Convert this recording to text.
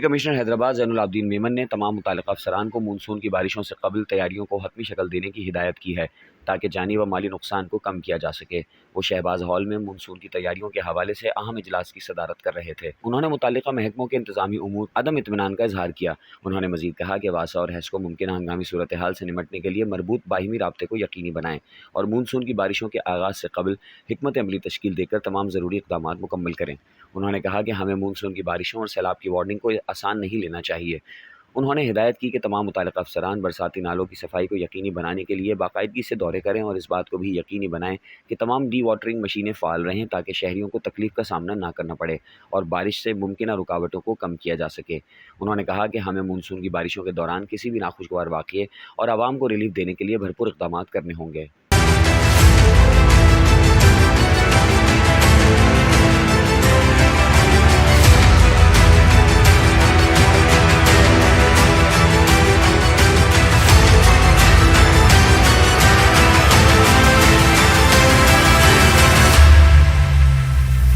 Commissioner Hyderabad Zainul Abedin Memon ने तमाम मुतल्लिक़ अफसरान को मानसून की बारिशों से कबल तैयारियों को हतमी शक्ल देने की हिदायत की है ताकि जानी व माली नुकसान को कम किया जा सके। वो शहबाज हॉल में मानसून की तैयारियों के हवाले से अहम इजलास की सदारत कर रहे थे। उन्होंने मुतल्लिक़ा महकमों के इंतजामी उमूर अदम इत्मीनान का इजहार किया। उन्होंने मजीद कहा कि वासा और हैस को मुमकिन हंगामी सूरत हाल से निमटने के लिए मरबूत बाहिमी राब्ते को यकीनी बनाएं और मानसून की बारिशों के आगाज़ से कबल हिकमत अमली तश्कील देकर तमाम ज़रूरी इक़दाम मुकम्मल करें। उन्होंने कहा कि हमें मानसून की बारिशों और सैलाब की वार्निंग को आसान नहीं लेना चाहिए। उन्होंने हिदायत की कि तमाम मुतल्लिक़ अफसरान बरसाती नालों की सफाई को यकीनी बनाने के लिए बाकायदगी से दौरे करें और इस बात को भी यकीनी बनाएं कि तमाम डी वाटरिंग मशीनें फ़ाल रहें ताकि शहरियों को तकलीफ़ का सामना ना करना पड़े और बारिश से मुमकिन रुकावटों को कम किया जा सके। उन्होंने कहा कि हमें मानसून की बारिशों के दौरान किसी भी नाखुशगवार वाक़ये और आवाम को रिलीफ देने के लिए भरपूर इक़दाम करने होंगे।